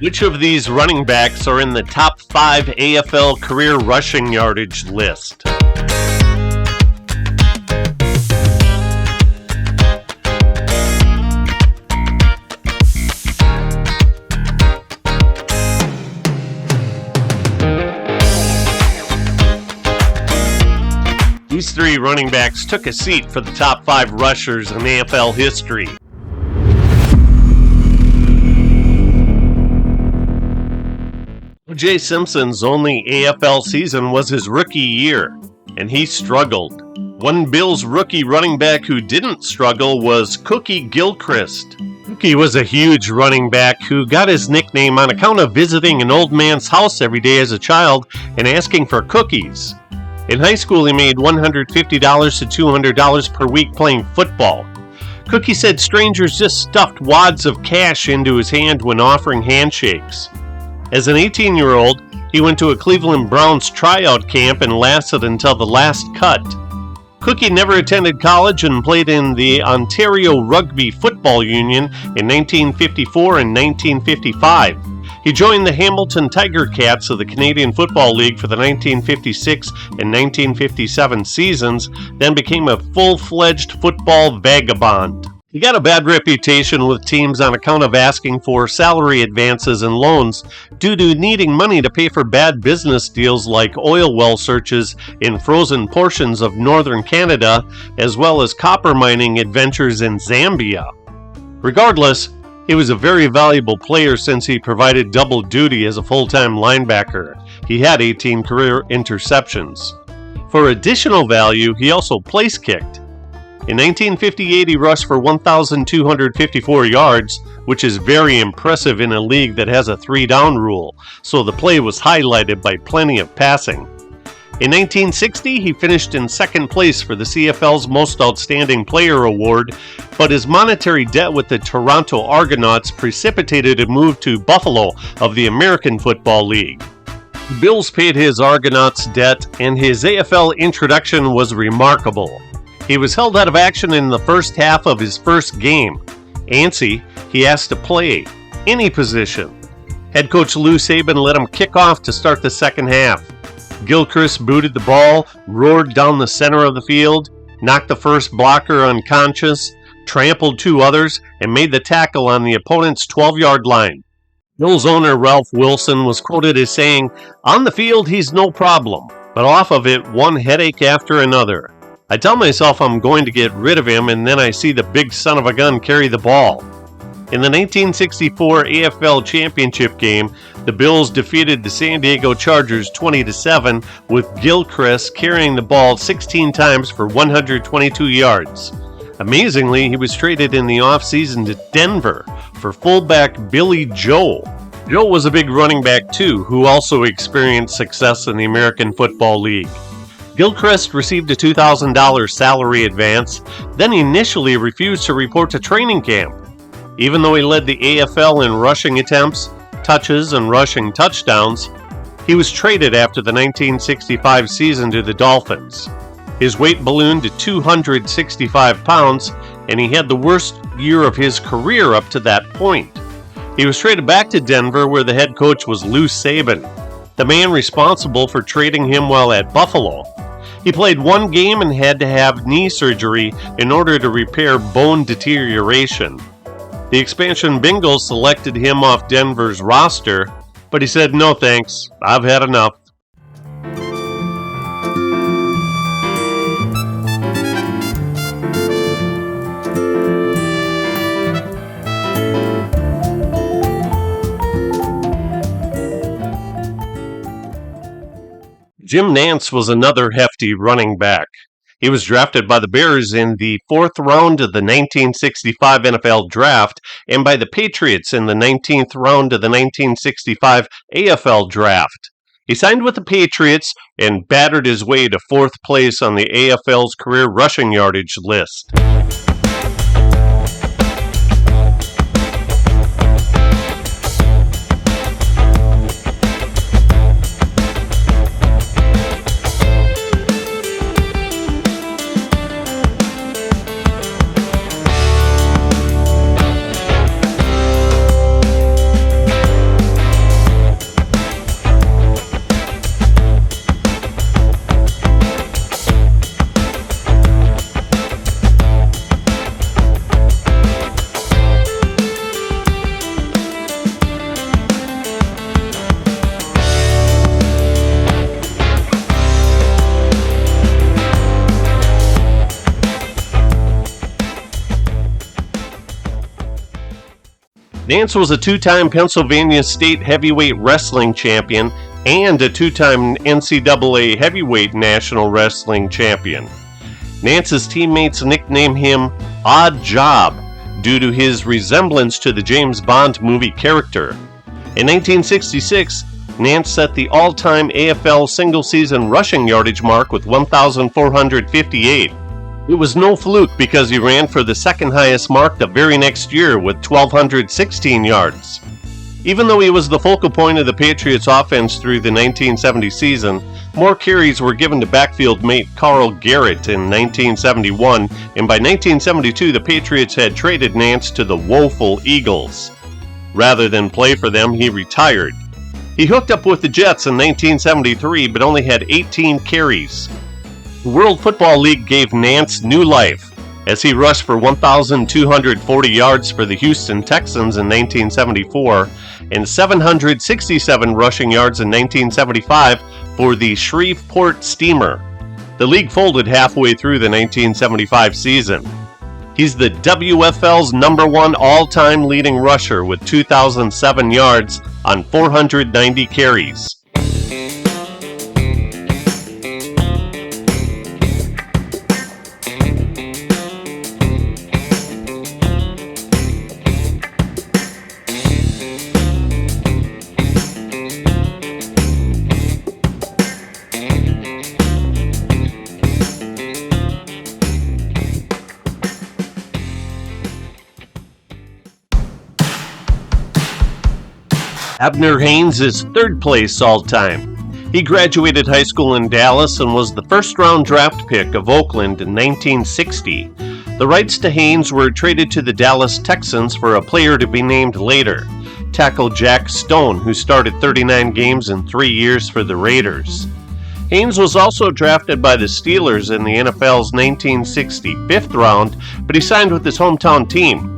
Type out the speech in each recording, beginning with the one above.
Which of these running backs are in the top 5 AFL career rushing yardage list? These 3 running backs took a seat for the top 5 rushers in AFL history. O.J. Simpson's only AFL season was his rookie year, and he struggled. One Bills rookie running back who didn't struggle was Cookie Gilchrist. Cookie was a huge running back who got his nickname on account of visiting an old man's house every day as a child and asking for cookies. In high school, he made $150 to $200 per week playing football. Cookie said strangers just stuffed wads of cash into his hand when offering handshakes. As an 18-year-old, he went to a Cleveland Browns tryout camp and lasted until the last cut. Cookie never attended college and played in the Ontario Rugby Football Union in 1954 and 1955. He joined the Hamilton Tiger Cats of the Canadian Football League for the 1956 and 1957 seasons, then became a full-fledged football vagabond. He got a bad reputation with teams on account of asking for salary advances and loans due to needing money to pay for bad business deals like oil well searches in frozen portions of northern Canada, as well as copper mining adventures in Zambia. Regardless, he was a very valuable player since he provided double duty as a full-time linebacker. He had 18 career interceptions. For additional value, he also place-kicked. In 1958, he rushed for 1,254 yards, which is very impressive in a league that has a 3-down rule, so the play was highlighted by plenty of passing. In 1960, he finished in second place for the CFL's Most Outstanding Player award, but his monetary debt with the Toronto Argonauts precipitated a move to Buffalo of the American Football League. The Bills paid his Argonauts debt, and his AFL introduction was remarkable. He was held out of action in the first half of his first game. Antsy, he asked to play any position. Head coach Lou Saban let him kick off to start the second half. Gilchrist booted the ball, roared down the center of the field, knocked the first blocker unconscious, trampled 2 others, and made the tackle on the opponent's 12-yard line. Bills owner Ralph Wilson was quoted as saying, "On the field, he's no problem, but off of it, one headache after another. I tell myself I'm going to get rid of him, and then I see the big son of a gun carry the ball." In the 1964 AFL Championship game, the Bills defeated the San Diego Chargers 20-7, with Gilchrist carrying the ball 16 times for 122 yards. Amazingly, he was traded in the offseason to Denver for fullback Billy Joe. Joe was a big running back too, who also experienced success in the American Football League. Gilchrist received a $2,000 salary advance, then initially refused to report to training camp. Even though he led the AFL in rushing attempts, touches, and rushing touchdowns, he was traded after the 1965 season to the Dolphins. His weight ballooned to 265 pounds, and he had the worst year of his career up to that point. He was traded back to Denver, where the head coach was Lou Saban, the man responsible for trading him while at Buffalo. He played 1 game and had to have knee surgery in order to repair bone deterioration. The expansion Bengals selected him off Denver's roster, but he said, "No thanks, I've had enough." Jim Nance was another hefty running back. He was drafted by the Bears in the 4th round of the 1965 NFL Draft and by the Patriots in the 19th round of the 1965 AFL Draft. He signed with the Patriots and battered his way to 4th place on the AFL's career rushing yardage list. Nance was a two-time Pennsylvania State Heavyweight Wrestling Champion and a two-time NCAA Heavyweight National Wrestling Champion. Nance's teammates nicknamed him Odd Job due to his resemblance to the James Bond movie character. In 1966, Nance set the all-time AFL single-season rushing yardage mark with 1,458. It was no fluke because he ran for the second highest mark the very next year with 1,216 yards. Even though he was the focal point of the Patriots' offense through the 1970 season, more carries were given to backfield mate Carl Garrett in 1971, and by 1972 the Patriots had traded Nance to the woeful Eagles. Rather than play for them, he retired. He hooked up with the Jets in 1973, but only had 18 carries. The World Football League gave Nance new life, as he rushed for 1,240 yards for the Houston Texans in 1974 and 767 rushing yards in 1975 for the Shreveport Steamer. The league folded halfway through the 1975 season. He's the WFL's #1 all-time leading rusher with 2,007 yards on 490 carries. Abner Haynes is third place all-time. He graduated high school in Dallas and was the first-round draft pick of Oakland in 1960. The rights to Haynes were traded to the Dallas Texans for a player to be named later, tackle Jack Stone, who started 39 games in 3 years for the Raiders. Haynes was also drafted by the Steelers in the NFL's 1960 fifth round, but he signed with his hometown team.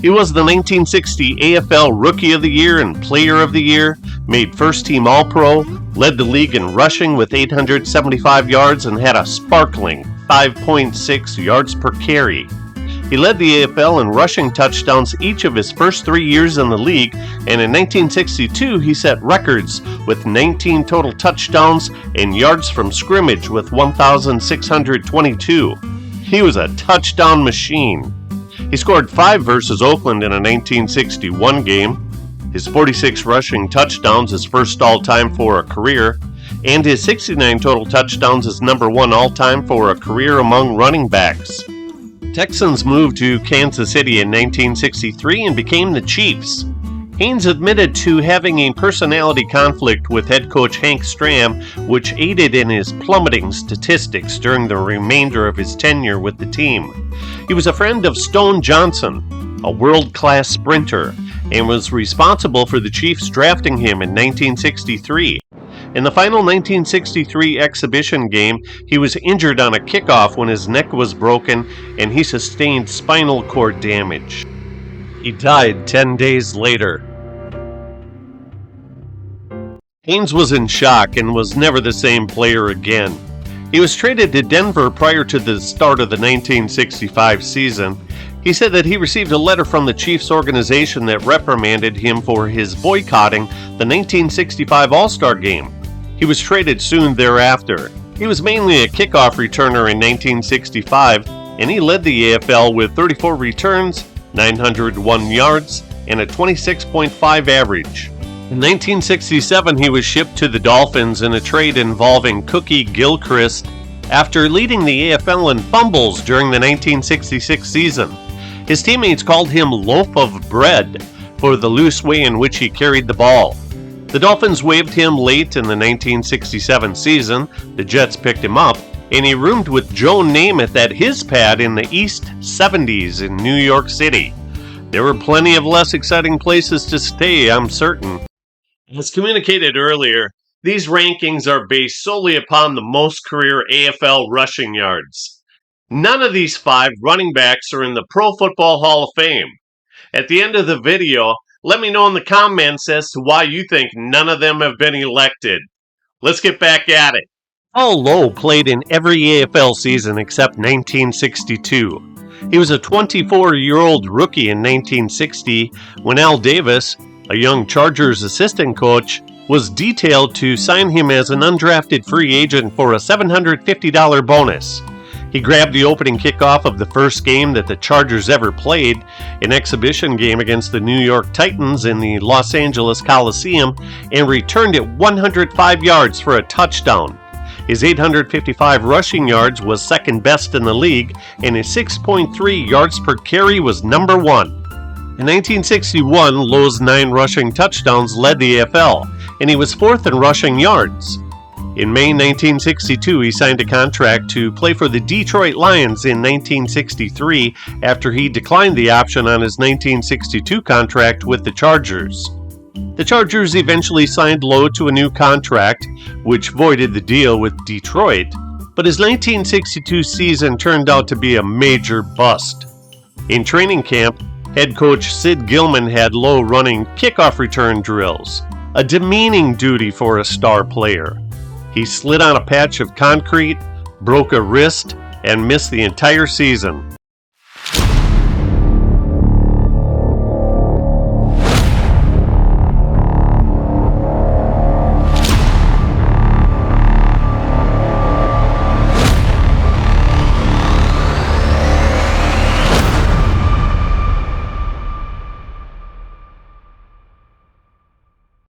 He was the 1960 AFL Rookie of the Year and Player of the Year, made first-team All-Pro, led the league in rushing with 875 yards, and had a sparkling 5.6 yards per carry. He led the AFL in rushing touchdowns each of his first 3 years in the league, and in 1962 he set records with 19 total touchdowns and yards from scrimmage with 1,622. He was a touchdown machine. He scored 5 versus Oakland in a 1961 game. His 46 rushing touchdowns is first all-time for a career, and his 69 total touchdowns is #1 all-time for a career among running backs. Texans moved to Kansas City in 1963 and became the Chiefs. Haynes admitted to having a personality conflict with head coach Hank Stram, which aided in his plummeting statistics during the remainder of his tenure with the team. He was a friend of Stone Johnson, a world-class sprinter, and was responsible for the Chiefs drafting him in 1963. In the final 1963 exhibition game, he was injured on a kickoff when his neck was broken and he sustained spinal cord damage. He died 10 days later. Haynes was in shock and was never the same player again. He was traded to Denver prior to the start of the 1965 season. He said that he received a letter from the Chiefs organization that reprimanded him for his boycotting the 1965 All-Star Game. He was traded soon thereafter. He was mainly a kickoff returner in 1965, and he led the AFL with 34 returns, 901 yards, and a 26.5 average. In 1967, he was shipped to the Dolphins in a trade involving Cookie Gilchrist after leading the AFL in fumbles during the 1966 season. His teammates called him Loaf of Bread for the loose way in which he carried the ball. The Dolphins waived him late in the 1967 season, the Jets picked him up, and he roomed with Joe Namath at his pad in the East 70s in New York City. There were plenty of less exciting places to stay, I'm certain. As communicated earlier, these rankings are based solely upon the most career AFL rushing yards. None of these 5 running backs are in the Pro Football Hall of Fame. At the end of the video, let me know in the comments as to why you think none of them have been elected. Let's get back at it. Lowe played in every AFL season except 1962. He was a 24-year-old rookie in 1960 when Al Davis, a young Chargers assistant coach, was detailed to sign him as an undrafted free agent for a $750 bonus. He grabbed the opening kickoff of the first game that the Chargers ever played, an exhibition game against the New York Titans in the Los Angeles Coliseum, and returned it 105 yards for a touchdown. His 855 rushing yards was second best in the league, and his 6.3 yards per carry was number one. In 1961, Lowe's 9 rushing touchdowns led the AFL, and he was fourth in rushing yards. In May 1962, he signed a contract to play for the Detroit Lions in 1963 after he declined the option on his 1962 contract with the Chargers. The Chargers eventually signed Lowe to a new contract, which voided the deal with Detroit, but his 1962 season turned out to be a major bust. In training camp, head coach Sid Gilman had Lowe running kickoff return drills, a demeaning duty for a star player. He slid on a patch of concrete, broke a wrist, and missed the entire season.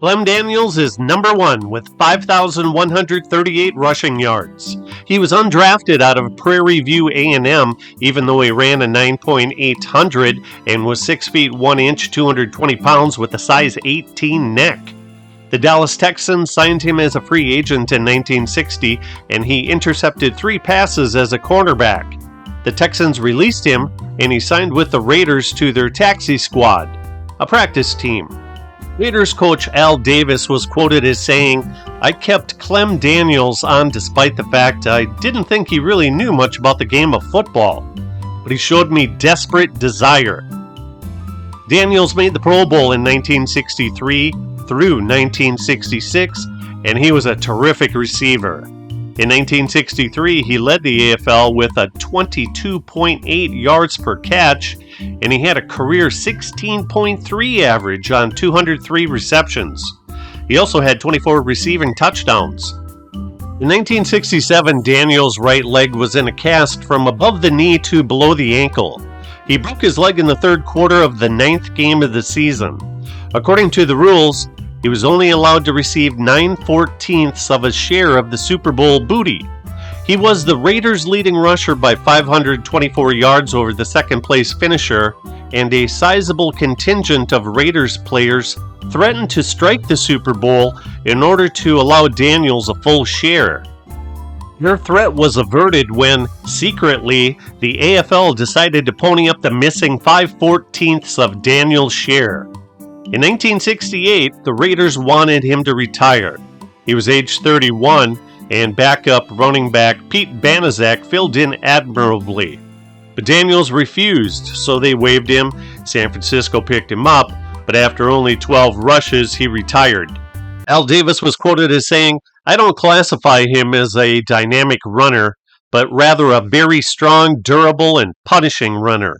Clem Daniels is number 1 with 5,138 rushing yards. He was undrafted out of Prairie View A&M, even though he ran a 9.800 and was 6 feet 1 inch, 220 pounds with a size 18 neck. The Dallas Texans signed him as a free agent in 1960, and he intercepted 3 passes as a cornerback. The Texans released him, and he signed with the Raiders to their taxi squad, a practice team. Raiders coach Al Davis was quoted as saying, "I kept Clem Daniels on despite the fact I didn't think he really knew much about the game of football, but he showed me desperate desire." Daniels made the Pro Bowl in 1963 through 1966, and he was a terrific receiver. In 1963, he led the AFL with a 22.8 yards per catch, and he had a career 16.3 average on 203 receptions. He also had 24 receiving touchdowns. In 1967, Daniels' right leg was in a cast from above the knee to below the ankle. He broke his leg in the third quarter of the 9th game of the season. According to the rules, he was only allowed to receive 9/14 of a share of the Super Bowl booty. He was the Raiders' leading rusher by 524 yards over the second-place finisher, and a sizable contingent of Raiders players threatened to strike the Super Bowl in order to allow Daniels a full share. Their threat was averted when, secretly, the AFL decided to pony up the missing 5/14 of Daniels' share. In 1968, the Raiders wanted him to retire. He was age 31, and backup running back Pete Banaszak filled in admirably. But Daniels refused, so they waived him. San Francisco picked him up, but after only 12 rushes, he retired. Al Davis was quoted as saying, "I don't classify him as a dynamic runner, but rather a very strong, durable, and punishing runner."